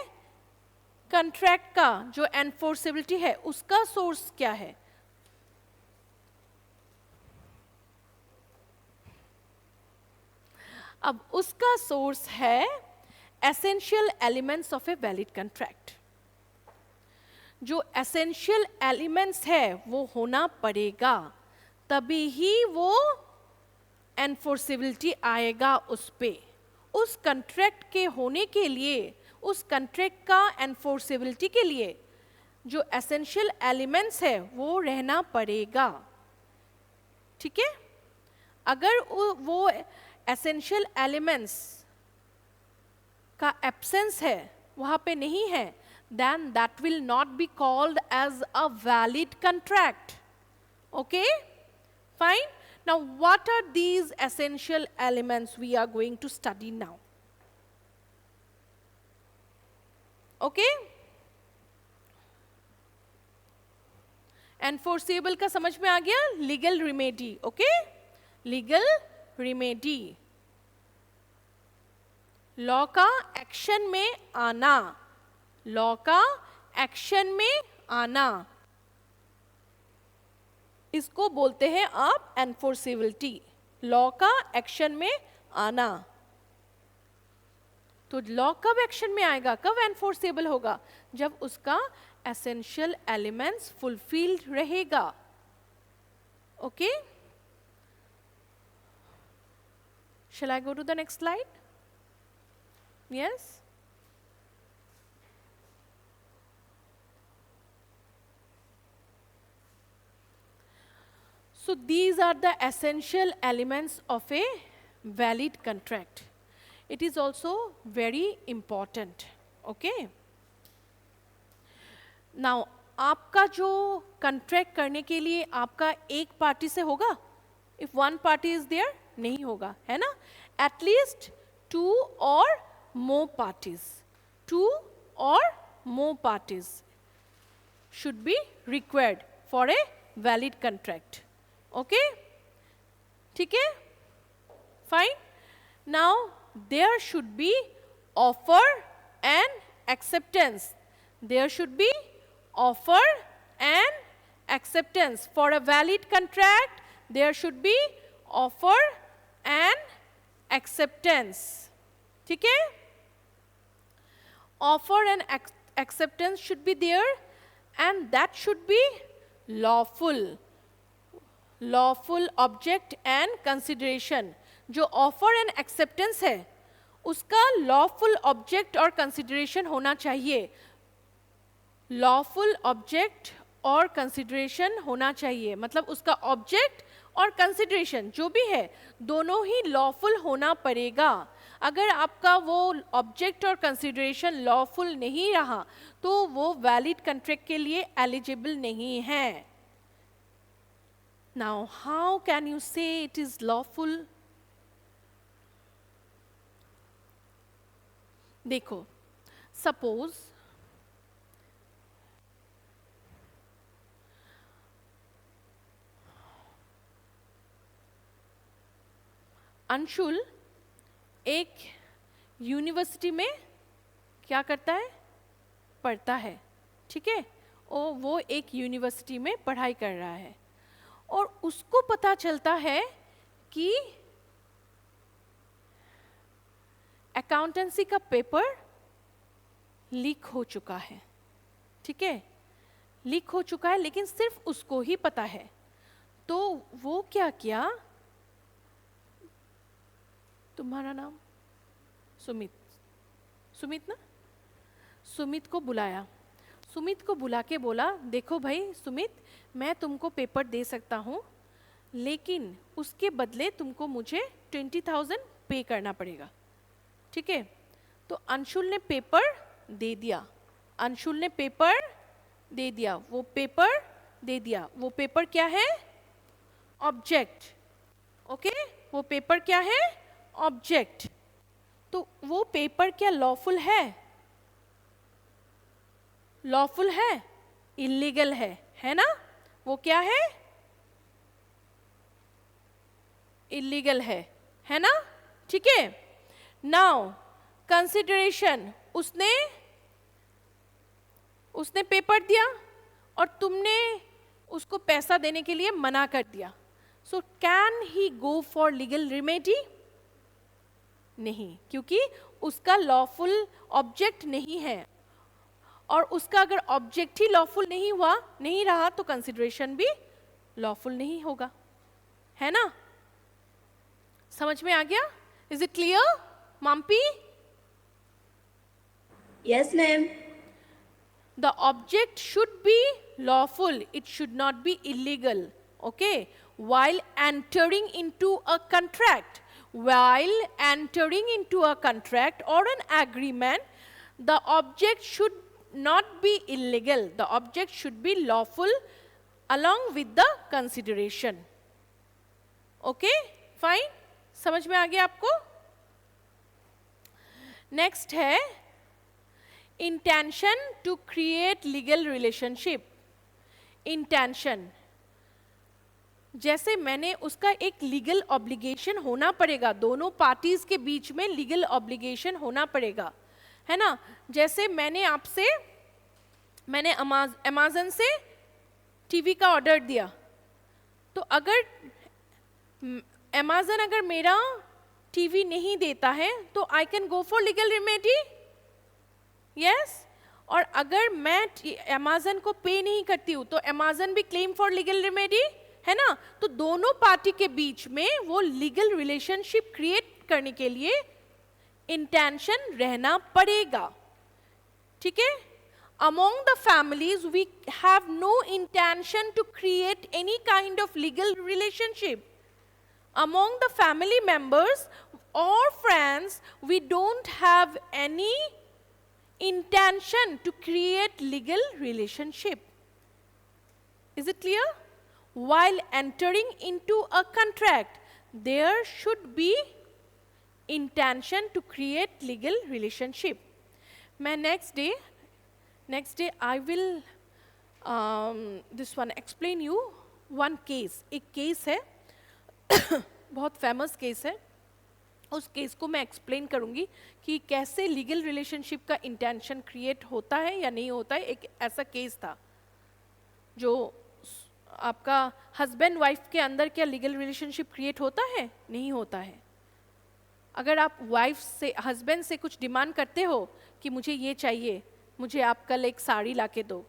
कॉन्ट्रैक्ट का जो एनफोर्सेबिलिटी है, उसका सोर्स क्या है? अब उसका सोर्स है essential elements of a valid contract. जो एसेंशियल एलिमेंट्स है वो होना पड़ेगा, तभी ही वो एनफोर्सेबिलिटी आएगा उस पे. उस कॉन्ट्रैक्ट के होने के लिए, उस कॉन्ट्रैक्ट का एनफोर्सेबिलिटी के लिए जो एसेंशियल एलिमेंट्स है वो रहना पड़ेगा. ठीक है? अगर वो एसेंशियल एलिमेंट्स का एब्सेंस है, वहां पे नहीं है, then that will not be called as a valid contract. Okay? Fine? Now what are these essential elements we are going to study now? Okay? Enforceable का समझ में आ गया? Legal remedy. Okay? Legal remedy, law का action में आना. Law का action में आना, इसको बोलते हैं आप एनफोर्सेबिलिटी. लॉ का एक्शन में आना. तो लॉ कब एक्शन में आएगा, कब एनफोर्सेबल होगा? जब उसका एसेंशियल एलिमेंट्स फुलफिल्ड रहेगा. Okay? Shall I go to the next slide? Yes? So these are the essential elements of a valid contract. It is also very important. Okay? Now, आपका जो contract करने के लिए आपका एक पार्टी से होगा? If one party is there, नहीं होगा, है ना? At least 2 or more parties. 2 or more parties should be required for a valid contract. Okay? ठीक है? Fine. Now there should be offer and acceptance. There should be offer and acceptance. For a valid contract, there should be offer and acceptance. ठीक है? Offer and acceptance should be there, and that should be lawful. Lawful object and consideration. जो offer and acceptance है उसका lawful object और consideration होना चाहिए. Lawful object और consideration होना चाहिए, मतलब उसका ऑब्जेक्ट और कंसिडरेशन जो भी है दोनों ही लॉफुल होना पड़ेगा. अगर आपका वो ऑब्जेक्ट और कंसिडरेशन लॉफुल नहीं रहा तो वो वैलिड कॉन्ट्रैक्ट के लिए एलिजिबल नहीं है. नाउ हाउ कैन यू से इट इज लॉफुल? देखो, सपोज अंशुल एक यूनिवर्सिटी में क्या करता है? पढ़ता है. ठीक है? और वो एक यूनिवर्सिटी में पढ़ाई कर रहा है और उसको पता चलता है कि अकाउंटेंसी का पेपर लीक हो चुका है, ठीक है, लीक हो चुका है, लेकिन सिर्फ उसको ही पता है। तो वो क्या किया, तुम्हारा नाम सुमित, सुमित ना, सुमित को बुलाया, सुमित को बुला के बोला, देखो भाई सुमित, मैं तुमको पेपर दे सकता हूँ, लेकिन उसके बदले तुमको मुझे 20,000 पे करना पड़ेगा, ठीक है। तो अंशुल ने पेपर दे दिया, अंशुल ने पेपर दे दिया, वो पेपर दे दिया। वो पेपर क्या है, ऑब्जेक्ट, ओके, वो पेपर क्या है, ऑब्जेक्ट। तो वो पेपर क्या लॉफुल है, इलीगल है ना, वो क्या है, इलीगल है ना, ठीक है। नाउ कंसिडरेशन, उसने पेपर दिया और तुमने उसको पैसा देने के लिए मना कर दिया। So can he go for legal remedy? नहीं, क्योंकि उसका लॉफुल ऑब्जेक्ट नहीं है, और उसका अगर ऑब्जेक्ट ही लॉफुल नहीं रहा तो कंसिडरेशन भी लॉफुल नहीं होगा, है ना। समझ में आ गया? Is it clear Mampi? Yes, ma'am. The object should be lawful, it should not be illegal, okay. While entering into a contract, or an agreement, the object should not be illegal, the object should be lawful along with the consideration, okay, fine. समझ में आ गया आपको? Next है intention to create legal relationship. Intention, जैसे मैंने उसका एक लीगल ऑब्लिगेशन होना पड़ेगा, दोनों पार्टीज के बीच में लीगल ऑब्लिगेशन होना पड़ेगा, है ना। जैसे मैंने अमेज़न से टीवी का ऑर्डर दिया, तो अगर अमेज़न अगर मेरा टीवी नहीं देता है तो आई can go for legal remedy, yes. और अगर मैं अमेज़न को पे नहीं करती हूँ तो अमेज़न भी क्लेम फॉर लीगल रेमेडी, है ना। तो दोनों पार्टी के बीच में वो लीगल रिलेशनशिप क्रिएट करने के लिए इंटेंशन रहना पड़ेगा, ठीक है। Among the families we have no intention to create any kind of legal relationship. Among the family members or friends, we don't have any intention to create legal relationship. Is it clear? While entering into a contract, there should be intention to create legal relationship. मैं next day I will this one explain you one case. एक case है बहुत famous case है, उस case को मैं explain करूंगी कि कैसे लीगल रिलेशनशिप का इंटेंशन क्रिएट होता है या नहीं होता है। एक ऐसा केस था जो आपका हस्बैंड वाइफ के अंदर क्या लीगल रिलेशनशिप क्रिएट होता है? नहीं होता है। अगर आप वाइफ से, हस्बैंड से कुछ डिमांड करते हो कि मुझे ये चाहिए, मुझे आप कल एक साड़ी लाके दो,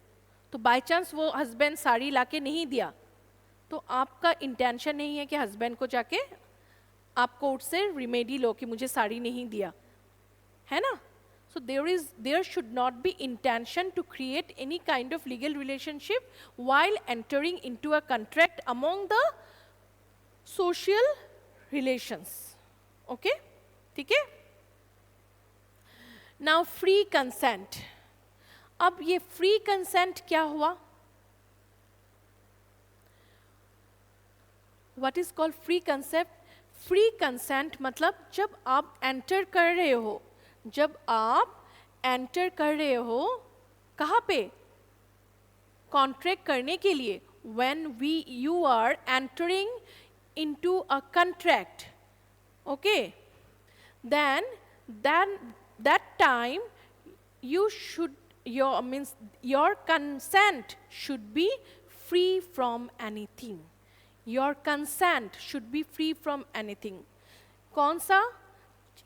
तो बाय चांस वो हस्बैंड साड़ी लाके नहीं दिया, तो आपका इंटेंशन नहीं है कि हस्बैंड को जाके आप कोर्ट से रिमेडी लो कि मुझे साड़ी नहीं दिया, है ना। So there should not be intention to create any kind of legal relationship while entering into a contract among the social relations, okay, ठीक है। Now free consent. अब ये फ्री कंसेंट क्या हुआ? What is called free concept? Free consent मतलब जब आप enter कर रहे हो, कहाँ पे? कॉन्ट्रैक्ट करने के लिए। When you are entering into a contract, okay, then that time your consent should be free from anything. Your consent should be free from anything. कौन सा?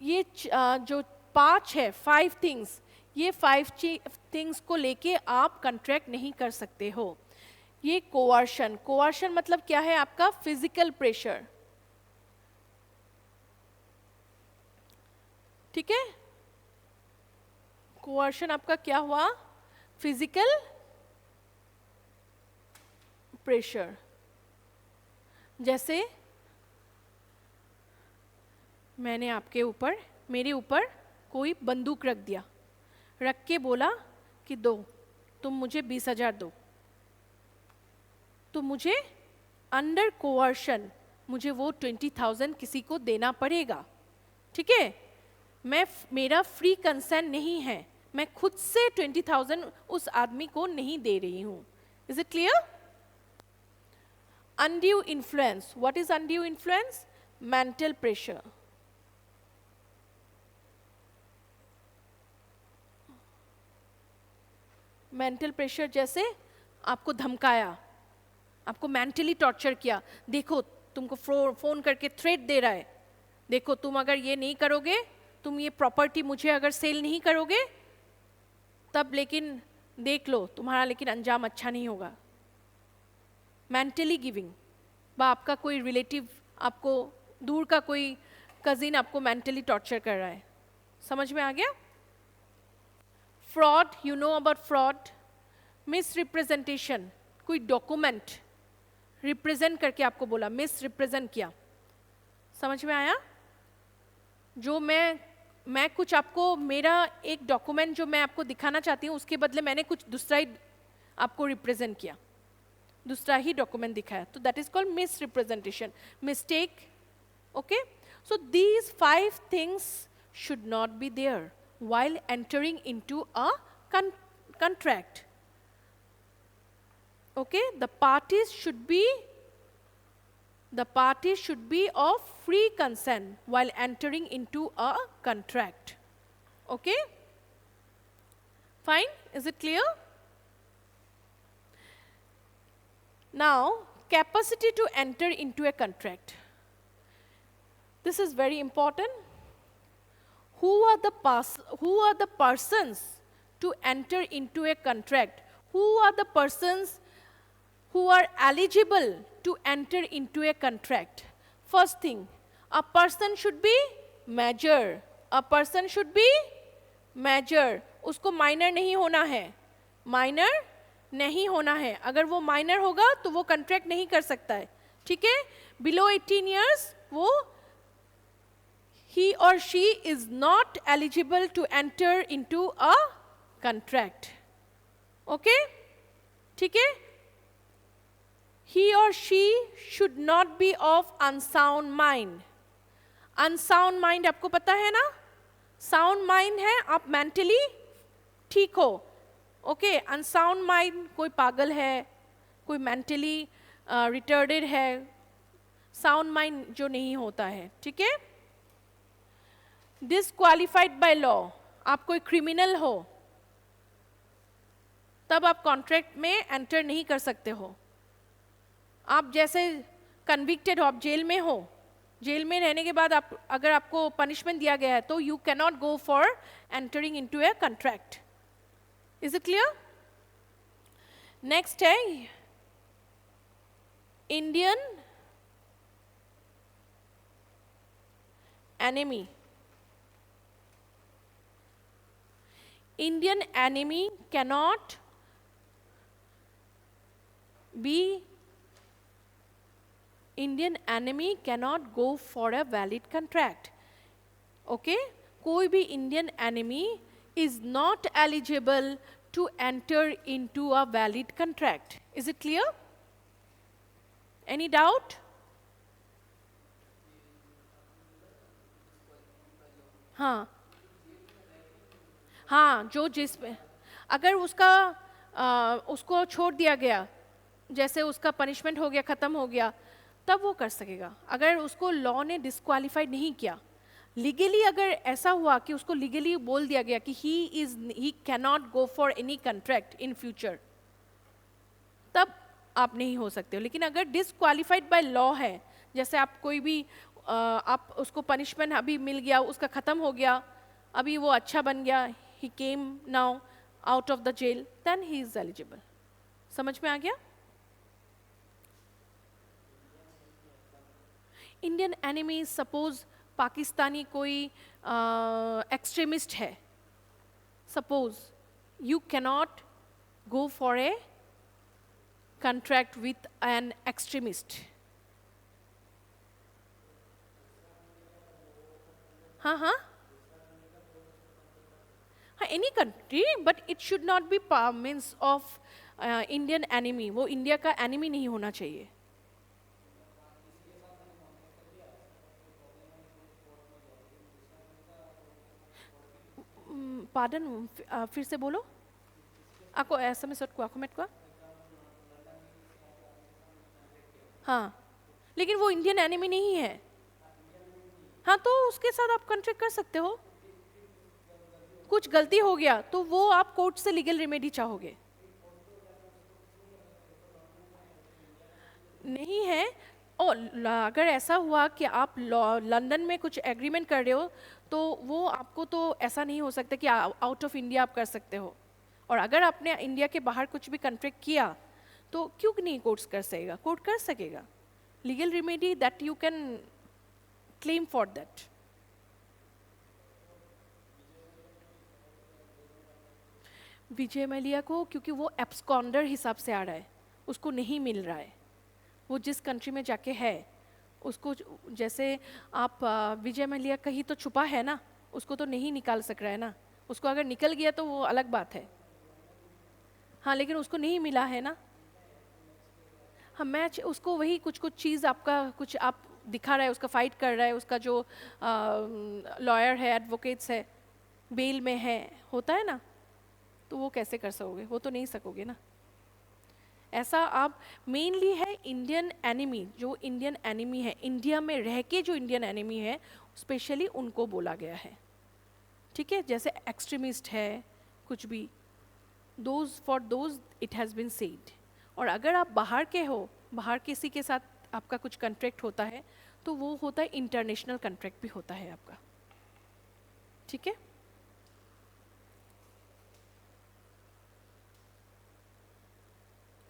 ये जो 5 है, 5 things, ये 5 थिंग्स को लेके आप कंट्रैक्ट नहीं कर सकते हो। ये कोवर्शन, कोवर्शन मतलब क्या है? आपका फिजिकल प्रेशर, ठीक है? कोवर्शन आपका क्या हुआ? Physical pressure. जैसे मैंने आपके ऊपर, मेरे ऊपर कोई बंदूक रख दिया, रख के बोला कि दो, तुम मुझे 20,000 दो, तो मुझे अंडर कोवर्शन मुझे वो 20,000 किसी को देना पड़ेगा, ठीक है? मेरा फ्री कंसेंट नहीं है, मैं खुद से 20,000 उस आदमी को नहीं दे रही हूं। Is it clear? Undue influence, what is undue influence? Mental pressure. Mental pressure जैसे आपको धमकाया, आपको मेंटली टॉर्चर किया, देखो तुमको फोन करके थ्रेट दे रहा है, देखो तुम अगर ये नहीं करोगे, तुम ये प्रॉपर्टी मुझे अगर सेल नहीं करोगे, तब लेकिन देख लो तुम्हारा लेकिन अंजाम अच्छा नहीं होगा। मेंटली गिविंग, बा आपका कोई रिलेटिव, आपको दूर का कोई कजिन आपको मेंटली टॉर्चर कर रहा है। समझ में आ गया? Fraud, you know about fraud. Miss representation, कोई डॉक्यूमेंट रिप्रेजेंट करके आपको बोला, मिस रिप्रेजेंट किया। समझ में आया? जो मैं कुछ आपको, मेरा एक डॉक्यूमेंट जो मैं आपको दिखाना चाहती हूँ, उसके बदले मैंने कुछ दूसरा ही आपको रिप्रेजेंट किया, दूसरा ही डॉक्यूमेंट दिखाया, तो that is called misrepresentation, mistake. Okay, so these 5 things should not be there while entering into a contract. Okay, the parties should be of free consent while entering into a contract. Okay, fine, is it clear? Now, capacity to enter into a contract, this is very important. Who are the persons to enter into a contract? Who are the persons who are eligible to enter into a contract? First thing, a person should be major. A person should be major. उसको minor नहीं होना है, minor नहीं होना है। अगर वो minor होगा तो वो contract नहीं कर सकता है, ठीक है? Below 18 years वो he or she is not eligible to enter into a contract. Okay? ठीक है? He or she should not be of unsound mind. Unsound mind आपको पता है ना? Sound mind है आप mentally ठीक हो। Okay? Unsound mind कोई पागल है, कोई mentally retarded है, sound mind जो नहीं होता है, ठीक है? डिसक्वालिफाइड बाय लॉ, आप कोई क्रिमिनल हो तब आप कॉन्ट्रैक्ट में एंटर नहीं कर सकते हो। आप जैसे कन्विक्टेड हो, आप जेल में हो, जेल में रहने के बाद आप अगर आपको पनिशमेंट दिया गया है तो you can not go for entering into a contract. Is it clear? Next है Indian enemy. Indian enemy cannot go for a valid contract. Okay? कोई भी Indian enemy is not eligible to enter into a valid contract. Is it clear? Any doubt? हाँ हाँ, जो जिसमें अगर उसको छोड़ दिया गया, जैसे उसका पनिशमेंट हो गया, ख़त्म हो गया, तब वो कर सकेगा। अगर उसको लॉ ने डिस्क्वालीफाइड नहीं किया, लीगली अगर ऐसा हुआ कि उसको लीगली बोल दिया गया कि he can not go for any contract in future, तब आप नहीं हो सकते हो। लेकिन अगर डिस्क्वालीफाइड बाय लॉ है, जैसे आप कोई भी आप उसको पनिशमेंट अभी मिल गया, उसका ख़त्म हो गया, अभी वो अच्छा बन गया, he came now out of the jail, then he is eligible. समझ में आ गया? इंडियन एनिमी, सपोज पाकिस्तानी कोई एक्सट्रीमिस्ट है, suppose you cannot go for a contract with an extremist. हाँ, any country, but it should not be means of Indian enemy. वो India का enemy नहीं होना चाहिए. Pardon, फिर से बोलो. आपको SMS को आकोमेट को? हाँ, लेकिन वो इंडियन एनिमी नहीं है. हाँ, तो उसके साथ आप कॉन्ट्रैक्ट कर सकते हो. कुछ गलती हो गया तो वो आप कोर्ट से लीगल रेमेडी चाहोगे. नहीं है. और अगर ऐसा हुआ कि आप लंदन में कुछ एग्रीमेंट कर रहे हो तो वो आपको तो ऐसा नहीं हो सकता कि आउट ऑफ इंडिया आप कर सकते हो. और अगर आपने इंडिया के बाहर कुछ भी कॉन्ट्रैक्ट किया तो क्यों नहीं कोर्ट्स कर सकेगा? कोर्ट कर सकेगा. Legal remedy that you can claim for that. Vijay Mallya को क्योंकि वो एब्सकॉन्डर हिसाब से आ रहा है, उसको नहीं मिल रहा है. वो जिस कंट्री में जाके है उसको, जैसे आप विजय मलिया कहीं तो छुपा है ना, उसको तो नहीं निकाल सक रहा है ना. उसको अगर निकल गया तो वो अलग बात है. हाँ, लेकिन उसको नहीं मिला है ना. हाँ, मैच उसको वही कुछ कुछ चीज़ आपका कुछ आप दिखा रहा है, उसका फाइट कर रहा है, उसका जो लॉयर है, एडवोकेट्स है, बेल में है, होता है ना. तो वो कैसे कर सकोगे? वो तो नहीं सकोगे ना. ऐसा आप मेनली है इंडियन एनिमी. जो इंडियन एनिमी है, इंडिया में रह के जो इंडियन एनिमी है, स्पेशली उनको बोला गया है. ठीक है, जैसे एक्सट्रीमिस्ट है कुछ भी, those for those it has been said. और अगर आप बाहर के हो, बाहर किसी के साथ आपका कुछ कॉन्ट्रैक्ट होता है तो वो होता है इंटरनेशनल कॉन्ट्रैक्ट भी होता है आपका. ठीक है,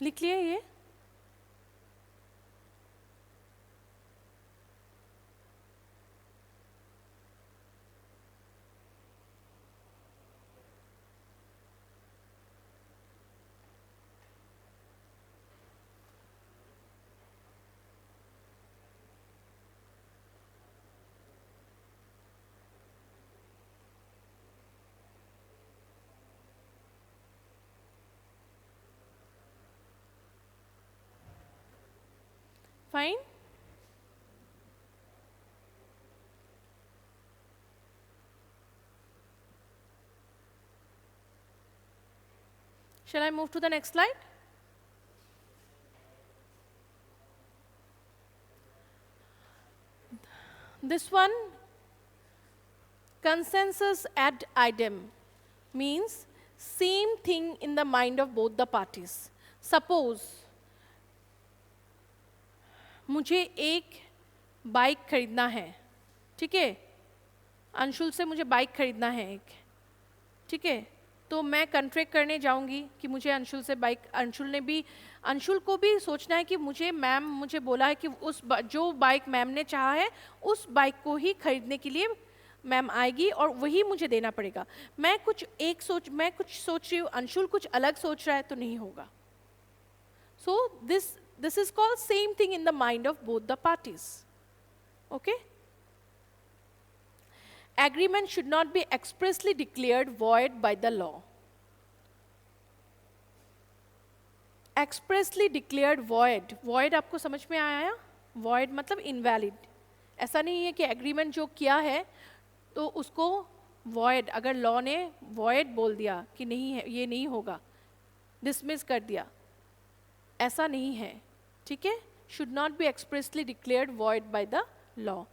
लिख लिए ये. Fine. Shall I move to the next slide? This one, consensus ad idem, means same thing in the mind of both the parties. Suppose मुझे एक बाइक खरीदना है. ठीक है, अंशुल से मुझे बाइक खरीदना है एक. ठीक है, तो मैं कॉन्ट्रैक्ट करने जाऊंगी कि मुझे अंशुल से बाइक, अंशुल को भी सोचना है कि मैम मुझे बोला है कि जो बाइक मैम ने चाहा है उस बाइक को ही खरीदने के लिए मैम आएगी और वही मुझे देना पड़ेगा. मैं कुछ सोच रही हूँ, अंशुल कुछ अलग सोच रहा है, तो नहीं होगा. सो this is called same thing in the mind of both the parties. Okay? Agreement should not be expressly declared void by the law. Expressly declared void. Void आपको समझ में आया? Void मतलब invalid. ऐसा नहीं है कि agreement जो किया है तो उसको void, अगर law ने void बोल दिया कि नहीं है, ये नहीं होगा, dismiss कर दिया, ऐसा नहीं है. ठीक है, should not be expressly declared void by the law.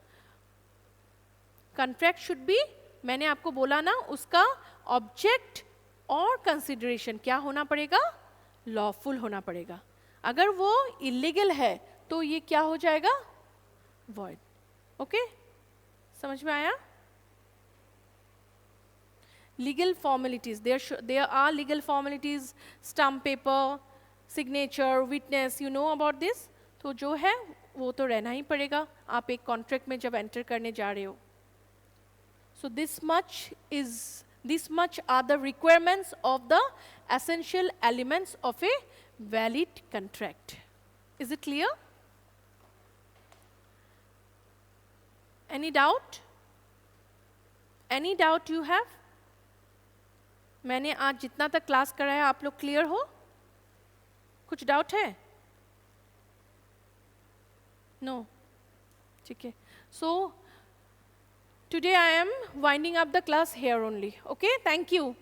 Contract should be, मैंने आपको बोला ना, उसका ऑब्जेक्ट और कंसिडरेशन क्या होना पड़ेगा? लॉफुल होना पड़ेगा. अगर वो इलीगल है तो ये क्या हो जाएगा? वॉइड. ओके, समझ में आया? legal formalities, there are legal formalities, stamp paper, signature, witness, you know about this. तो जो है वो तो रहना ही पड़ेगा आप एक कॉन्ट्रैक्ट में जब एंटर करने जा रहे हो. So this much are the requirements of the essential elements of a valid contract. Is it clear? Any doubt? Any doubt you have? मैंने आज जितना तक क्लास कराया आप लोग क्लियर हो? कुछ डाउट है? No. ठीक है. So today I am winding up the class here only. Okay? Thank you.